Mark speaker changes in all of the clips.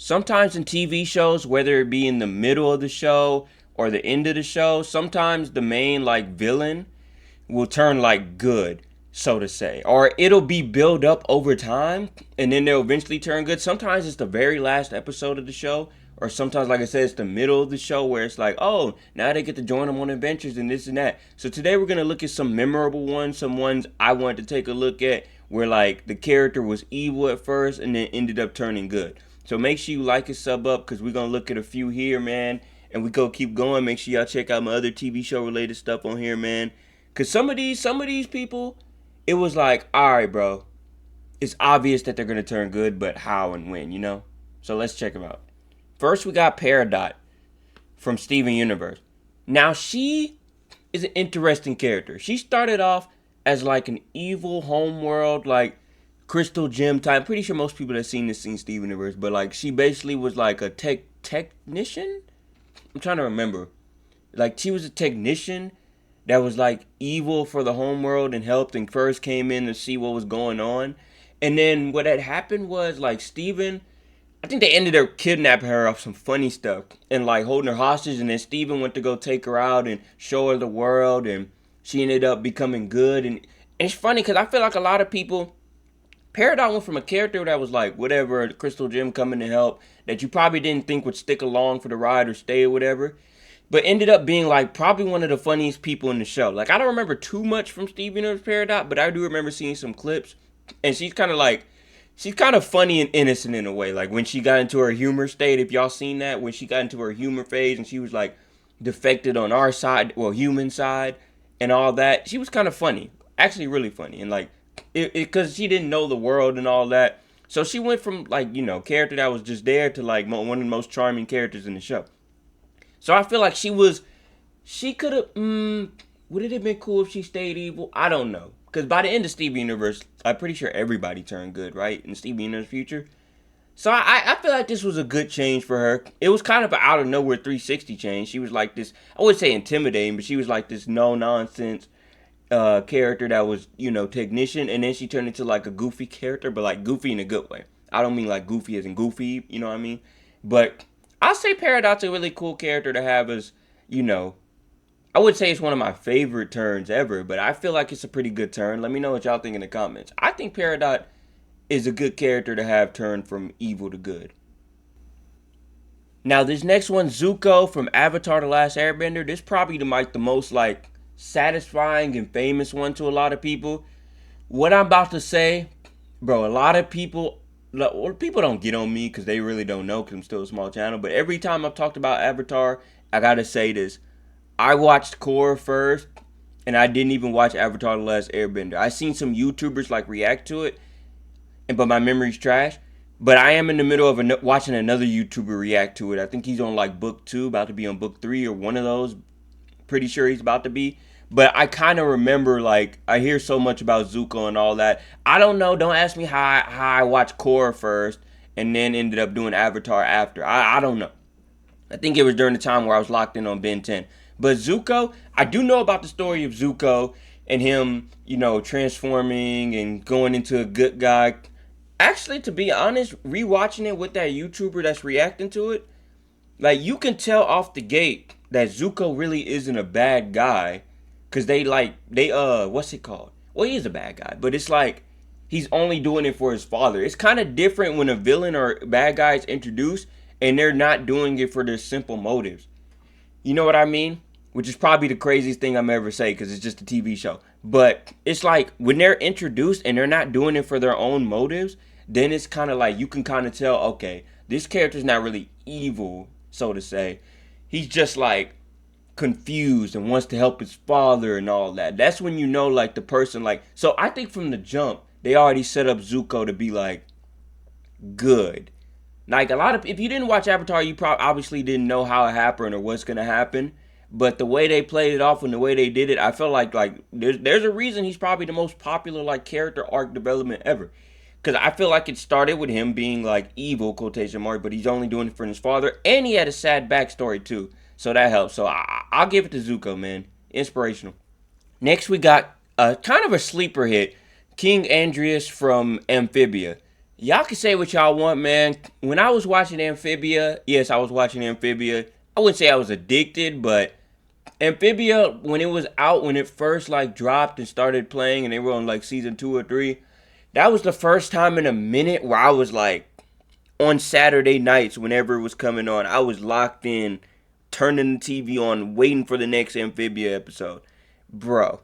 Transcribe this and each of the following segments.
Speaker 1: sometimes in TV shows, whether it be in the middle of the show or the end of the show, sometimes the main like villain will turn like good, so to say. Or it'll be built up over time and then they'll eventually turn good. Sometimes it's the very last episode of the show. Or sometimes, like I said, it's the middle of the show where it's like, oh, now they get to join them on adventures and this and that. So today we're going to look at some memorable ones, some ones I wanted to take a look at where like the character was evil at first and then ended up turning good. So make sure you like and sub up because we're going to look at a few here, man. And we go keep going. Make sure y'all check out my other TV show related stuff on here, man. Cause some of these people, it was like, all right, bro, it's obvious that they're gonna turn good, but how and when, you know? So let's check them out. First, we got Peridot from Steven Universe. Now she is an interesting character. She started off as like an evil homeworld, like crystal gem type. Pretty sure most people that seen this seen Steven Universe, but like she basically was like a technician. I'm trying to remember. Like she was a technician that was like evil for the homeworld and helped and first came in to see what was going on. And then what had happened was like Steven, I think they ended up kidnapping her off some funny stuff and like holding her hostage. And then Steven went to go take her out and show her the world. And she ended up becoming good. And it's funny because I feel like a lot of people, Peridot went from a character that was like whatever, a crystal gem coming to help that you probably didn't think would stick along for the ride or stay or whatever, but ended up being like probably one of the funniest people in the show. Like I don't remember too much from Steven Universe Peridot, but I do remember seeing some clips, and she's kind of funny and innocent in a way. Like when she got into her humor state, if y'all seen that, when she got into her humor phase and she was like defected on our side, well, human side, and all that, she was kind of funny, actually really funny, and like because she didn't know the world and all that. So she went from like character that was just there to like one of the most charming characters in the show. So I feel like she could have. Would it have been cool if she stayed evil? I don't know. Because by the end of Steven Universe, I'm pretty sure everybody turned good, right? In Steven Universe future. So I feel like this was a good change for her. It was kind of an out of nowhere 360 change. She was like this, I wouldn't say intimidating, but she was like this no nonsense character that was, technician. And then she turned into like a goofy character, but like goofy in a good way. I don't mean like goofy as in goofy, you know what I mean? But I'll say Peridot's a really cool character to have as, you know, I would say it's one of my favorite turns ever, but I feel like it's a pretty good turn. Let me know what y'all think in the comments. I think Peridot is a good character to have turn from evil to good. Now this next one, Zuko from Avatar: The Last Airbender. This probably the most like satisfying and famous one to a lot of people. What I'm about to say, bro, a lot of people, people don't get on me because they really don't know because I'm still a small channel. But every time I've talked about Avatar, I gotta say this: I watched Korra first, and I didn't even watch Avatar: The Last Airbender. I seen some YouTubers like react to it, but my memory's trash. But I am in the middle of watching another YouTuber react to it. I think he's on like book 2, about to be on book 3 or one of those. Pretty sure he's about to be. But I kind of remember, like, I hear so much about Zuko and all that. I don't know. Don't ask me how I watched Korra first and then ended up doing Avatar after. I don't know. I think it was during the time where I was locked in on Ben 10. But Zuko, I do know about the story of Zuko and him, transforming and going into a good guy. Actually, to be honest, rewatching it with that YouTuber that's reacting to it, like you can tell off the gate that Zuko really isn't a bad guy, cause what's it called? Well, he is a bad guy, but it's like he's only doing it for his father. It's kind of different when a villain or bad guy is introduced and they're not doing it for their simple motives. You know what I mean? Which is probably the craziest thing I'm ever say because it's just a TV show. But it's like when they're introduced and they're not doing it for their own motives, then it's kind of like you can kind of tell, okay, this character's not really evil, so to say. He's just like confused and wants to help his father and all that. That's when you know like the person like. So I think from the jump they already set up Zuko to be like good. Like a lot of, if you didn't watch Avatar, you probably obviously didn't know how it happened or what's gonna happen. But the way they played it off and the way they did it, I felt like there's a reason he's probably the most popular like character arc development ever. Cause I feel like it started with him being like evil quotation mark, but he's only doing it for his father, and he had a sad backstory too, so that helps. So I'll give it to Zuko, man, inspirational. Next we got kind of a sleeper hit, King Andrias from Amphibia. Y'all can say what y'all want, man. When I was watching Amphibia, yes, I was watching Amphibia. I wouldn't say I was addicted, but Amphibia, when it was out, when it first like dropped and started playing, and they were on like season 2 or 3, that was the first time in a minute where I was like, on Saturday nights, whenever it was coming on, I was locked in, turning the TV on, waiting for the next Amphibia episode. Bro,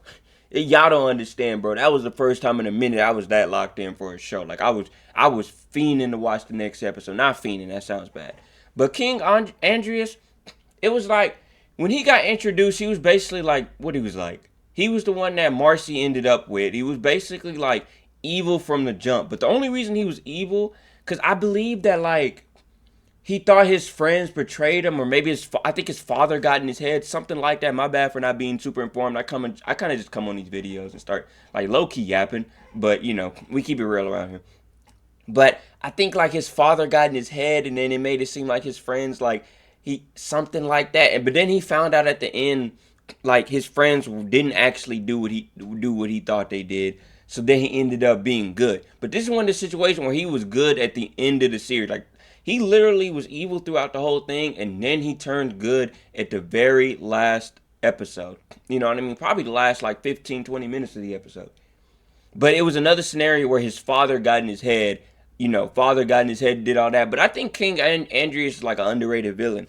Speaker 1: y'all don't understand, bro. That was the first time in a minute I was that locked in for a show. Like I was fiending to watch the next episode. Not fiending, that sounds bad. But King Andreas, it was like when he got introduced, he was basically like what he was like. He was the one that Marcy ended up with. He was basically like evil from the jump. But the only reason he was evil, because I believe that like he thought his friends betrayed him, or maybe I think his father got in his head, something like that. My bad for not being super informed. I kind of just come on these videos and start like low key yapping, but we keep it real around here. But I think like his father got in his head, and then it made it seem like his friends like he something like that. But then he found out at the end, like his friends didn't actually do what he thought they did. So then he ended up being good. But this is one of the situations where he was good at the end of the series. Like he literally was evil throughout the whole thing, and then he turned good at the very last episode. You know what I mean? Probably the last like 15, 20 minutes of the episode. But it was another scenario where his father got in his head. Father got in his head and did all that. But I think King Andreas is like an underrated villain.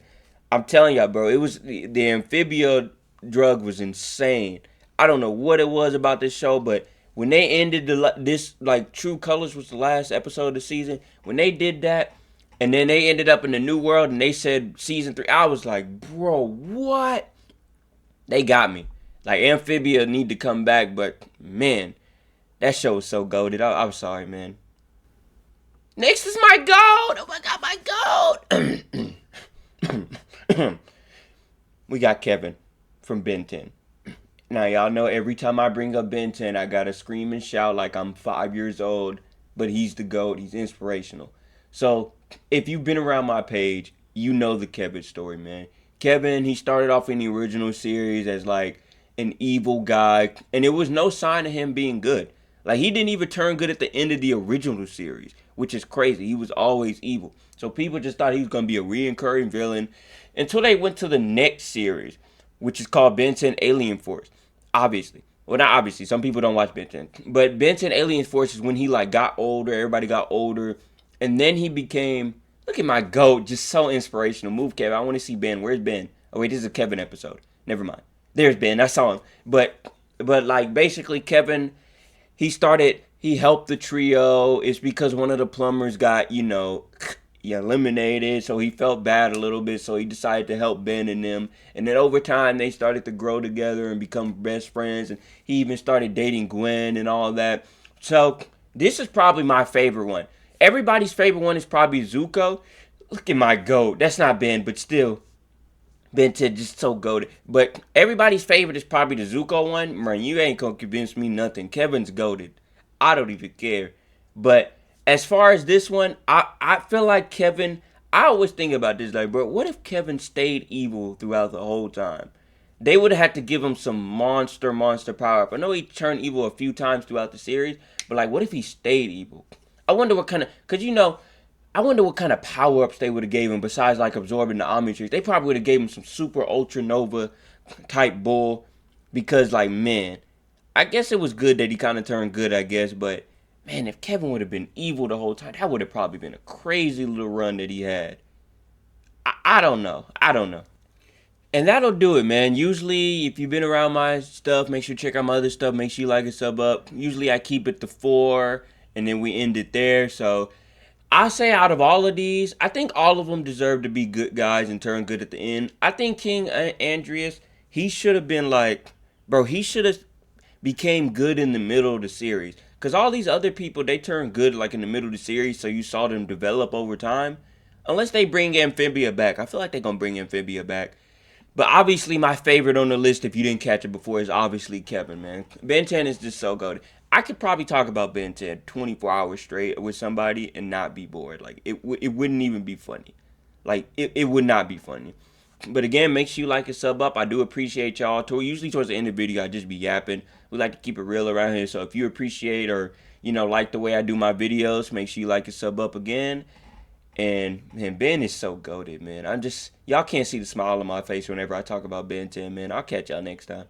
Speaker 1: I'm telling y'all, bro. It was the amphibia drug was insane. I don't know what it was about this show, but when they ended this like True Colors was the last episode of the season. When they did that, and then they ended up in the new world, and they said season 3. I was like, bro, what? They got me. Like amphibia need to come back, but man, that show was so goated. I'm sorry, man. Next is my goat. Oh my god, my goat. We got Kevin from Ben 10. Now y'all know every time I bring up Ben 10, I gotta scream and shout like I'm 5 years old. But he's the GOAT. He's inspirational. So if you've been around my page, you know the Kevin story, man. Kevin, he started off in the original series as like an evil guy, and it was no sign of him being good. Like he didn't even turn good at the end of the original series, which is crazy. He was always evil. So people just thought he was gonna be a reoccurring villain until they went to the next series, which is called Ben 10 Alien Force. Obviously. Well, not obviously. Some people don't watch Ben 10. But Ben 10 Alien Force is when he like got older. Everybody got older. And then he became, look at my GOAT, just so inspirational. Move, Kevin. I want to see Ben. Where's Ben? Oh, wait, this is a Kevin episode. Never mind. There's Ben. I saw him. But like basically Kevin, he helped the trio. It's because one of the plumbers got, eliminated, so he felt bad a little bit, so he decided to help Ben and them. And then over time they started to grow together and become best friends, and he even started dating Gwen and all that. So this is probably my favorite one. Everybody's favorite one is probably Zuko. Look at my GOAT. That's not Ben, but still, Ben 10 just so goated. But everybody's favorite is probably the Zuko one. Man, you ain't gonna convince me nothing. Kevin's goated. I don't even care. But as far as this one, I feel like Kevin, I always think about this, like, bro, what if Kevin stayed evil throughout the whole time? They would have had to give him some monster power up. I know he turned evil a few times throughout the series, but like, what if he stayed evil? I wonder what kind of, cause I wonder what kind of power ups they would have gave him besides like absorbing the Omnitrix. They probably would have gave him some super ultra nova type bull, because like, man, I guess it was good that he kind of turned good, I guess, but man, if Kevin would have been evil the whole time, that would have probably been a crazy little run that he had. I don't know. I don't know. And that'll do it, man. Usually, if you've been around my stuff, make sure you check out my other stuff. Make sure you like and sub up. Usually, I keep it to 4, and then we end it there. So, I say out of all of these, I think all of them deserve to be good guys and turn good at the end. I think King Andreas, he should have been like, bro, he should have became good in the middle of the series. Because all these other people, they turn good like in the middle of the series, so you saw them develop over time. Unless they bring Amphibia back. I feel like they're going to bring Amphibia back. But obviously, my favorite on the list, if you didn't catch it before, is obviously Kevin, man. Ben 10 is just so good. I could probably talk about Ben 10 24 hours straight with somebody and not be bored. Like, it wouldn't even be funny. Like, it would not be funny. But again, make sure you like and sub up. I do appreciate y'all. Usually towards the end of the video, I just be yapping. We like to keep it real around here. So if you appreciate or like the way I do my videos, make sure you like and sub up again. And man, Ben is so goated, man. Y'all can't see the smile on my face whenever I talk about Ben 10, man. I'll catch y'all next time.